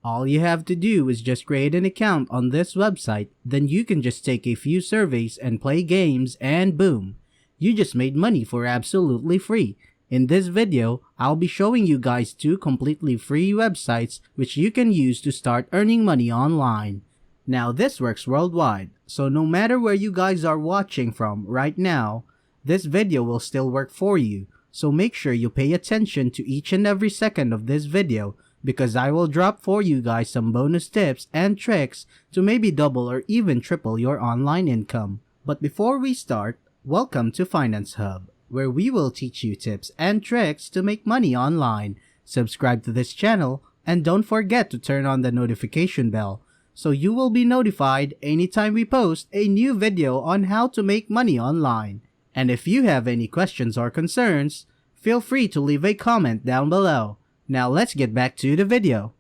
All you have to do is just create an account on this website, then you can just take a few surveys and play games and boom! You just made money for absolutely free. In this video, I'll be showing you guys 2 completely free websites which you can use to start earning money online. Now this works worldwide, so no matter where you guys are watching from right now, this video will still work for you. So make sure you pay attention to each and every second of this video because I will drop for you guys some bonus tips and tricks to maybe double or even triple your online income. But before we start, welcome to Finance Hub, where we will teach you tips and tricks to make money online. Subscribe to this channel and don't forget to turn on the notification bell so you will be notified anytime we post a new video on how to make money online. And if you have any questions or concerns, feel free to leave a comment down below. Now let's get back to the video.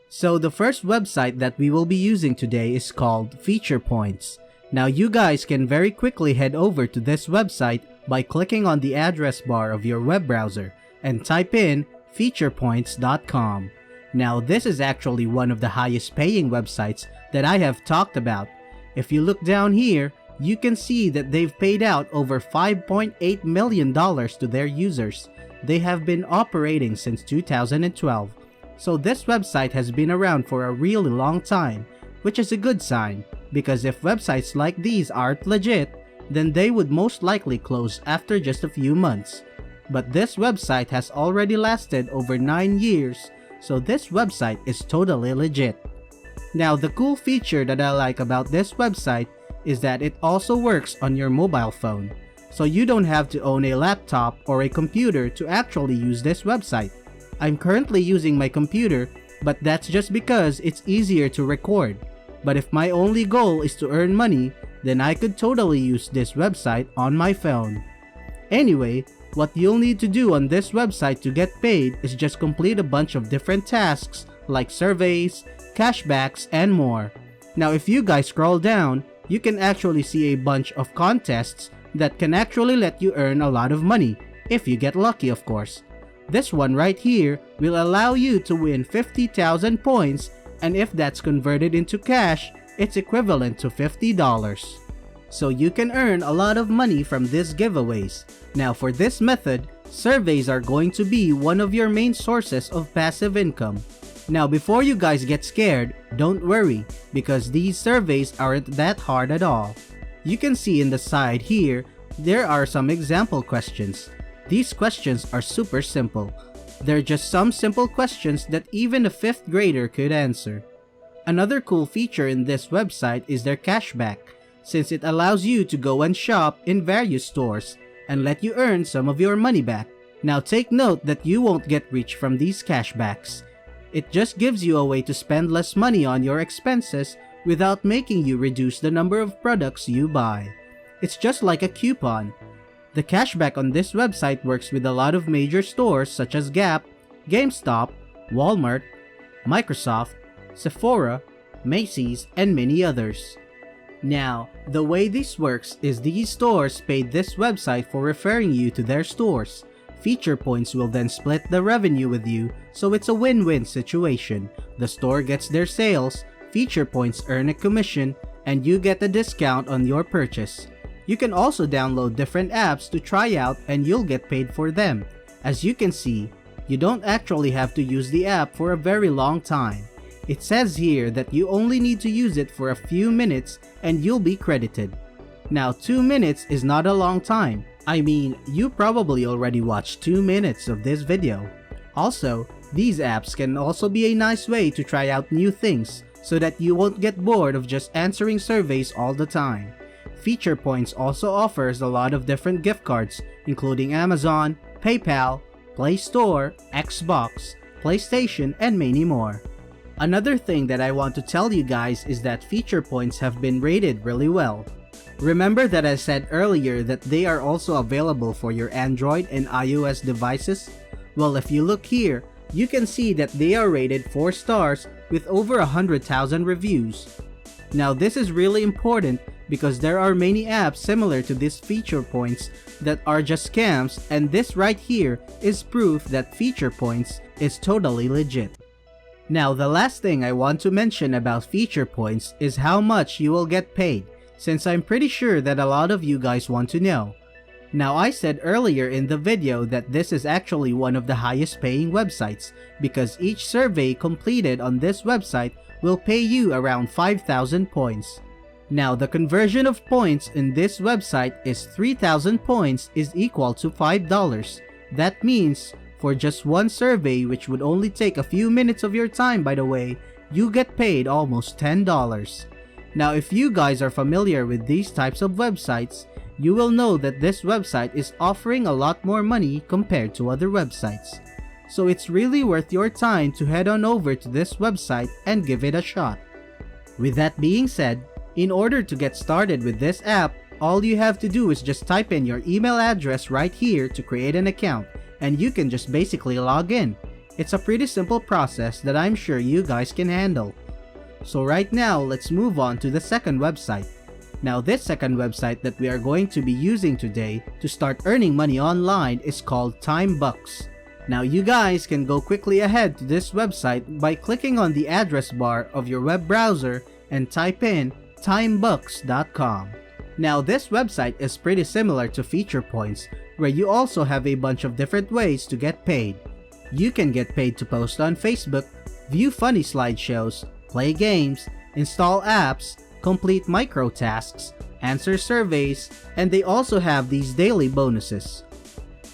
So the first website that we will be using today is called Feature Points. Now you guys can very quickly head over to this website by clicking on the address bar of your web browser and type in featurepoints.com. Now this is actually one of the highest paying websites that I have talked about. If you look down here, you can see that they've paid out over $5.8 million to their users. They have been operating since 2012. So this website has been around for a really long time, which is a good sign, because if websites like these aren't legit, then they would most likely close after just a few months. But this website has already lasted over 9 years, so this website is totally legit. Now the cool feature that I like about this website is that it also works on your mobile phone. So you don't have to own a laptop or a computer to actually use this website. I'm currently using my computer, but that's just because it's easier to record. But if my only goal is to earn money, then I could totally use this website on my phone. Anyway, what you'll need to do on this website to get paid is just complete a bunch of different tasks like surveys, cashbacks, and more. Now if you guys scroll down, you can actually see a bunch of contests that can actually let you earn a lot of money, if you get lucky of course. This one right here will allow you to win 50,000 points, and if that's converted into cash, it's equivalent to $50. So you can earn a lot of money from these giveaways. Now for this method, surveys are going to be one of your main sources of passive income. Now before you guys get scared, don't worry, because these surveys aren't that hard at all. You can see in the side here, there are some example questions. These questions are super simple. They're just some simple questions that even a 5th grader could answer. Another cool feature in this website is their cashback, since it allows you to go and shop in various stores and let you earn some of your money back. Now take note that you won't get rich from these cashbacks. It just gives you a way to spend less money on your expenses without making you reduce the number of products you buy. It's just like a coupon. The cashback on this website works with a lot of major stores such as Gap, GameStop, Walmart, Microsoft, Sephora, Macy's, and many others. Now, the way this works is these stores paid this website for referring you to their stores. Feature Points will then split the revenue with you, so it's a win-win situation. The store gets their sales, Feature Points earn a commission, and you get a discount on your purchase. You can also download different apps to try out and you'll get paid for them. As you can see, you don't actually have to use the app for a very long time. It says here that you only need to use it for a few minutes and you'll be credited. Now 2 minutes is not a long time. I mean, you probably already watched 2 minutes of this video. Also, these apps can also be a nice way to try out new things so that you won't get bored of just answering surveys all the time. Feature Points also offers a lot of different gift cards, including Amazon, PayPal, Play Store, Xbox, PlayStation, and many more. Another thing that I want to tell you guys is that Feature Points have been rated really well. Remember that I said earlier that they are also available for your Android and iOS devices? Well, if you look here, you can see that they are rated 4 stars with over 100,000 reviews. Now this is really important because there are many apps similar to these feature points that are just scams, and this right here is proof that feature points is totally legit. Now the last thing I want to mention about feature points is how much you will get paid, since I'm pretty sure that a lot of you guys want to know. Now I said earlier in the video that this is actually one of the highest paying websites because each survey completed on this website will pay you around 5,000 points. Now the conversion of points in this website is 3,000 points is equal to $5. That means for just one survey, which would only take a few minutes of your time by the way, you get paid almost $10. Now if you guys are familiar with these types of websites, you will know that this website is offering a lot more money compared to other websites. So it's really worth your time to head on over to this website and give it a shot. With that being said, in order to get started with this app, all you have to do is just type in your email address right here to create an account, and you can just basically log in. It's a pretty simple process that I'm sure you guys can handle. So right now, let's move on to the second website. Now this second website that we are going to be using today to start earning money online is called Timebox. Now you guys can go quickly ahead to this website by clicking on the address bar of your web browser and type in timebox.com. Now this website is pretty similar to feature points, where you also have a bunch of different ways to get paid. You can get paid to post on Facebook, view funny slideshows, play games, install apps, complete micro tasks, answer surveys, and they also have these daily bonuses.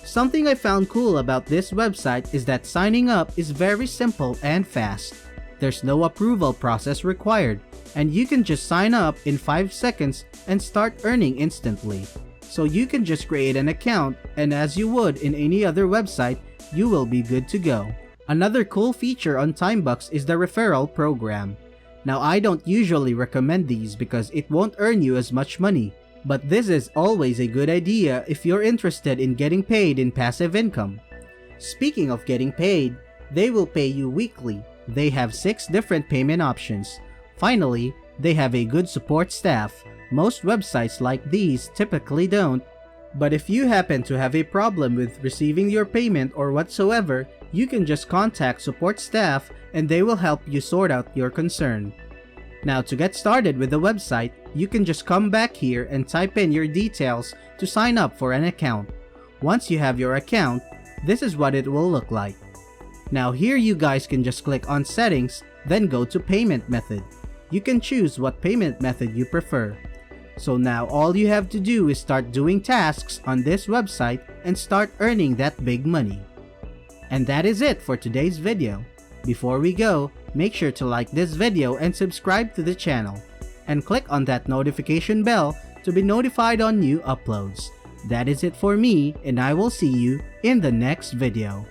Something I found cool about this website is that signing up is very simple and fast. There's no approval process required, and you can just sign up in 5 seconds and start earning instantly. So you can just create an account, and as you would in any other website, you will be good to go. Another cool feature on Timebox is the referral program. Now I don't usually recommend these because it won't earn you as much money, but this is always a good idea if you're interested in getting paid in passive income. Speaking of getting paid, they will pay you weekly. They have 6 different payment options. Finally, they have a good support staff. Most websites like these typically don't. But if you happen to have a problem with receiving your payment or whatsoever, you can just contact support staff and they will help you sort out your concern. Now to get started with the website, you can just come back here and type in your details to sign up for an account. Once you have your account, this is what it will look like. Now here you guys can just click on settings, then go to payment method. You can choose what payment method you prefer. So now all you have to do is start doing tasks on this website and start earning that big money. And that is it for today's video. Before we go, make sure to like this video and subscribe to the channel. And click on that notification bell to be notified on new uploads. That is it for me, and I will see you in the next video.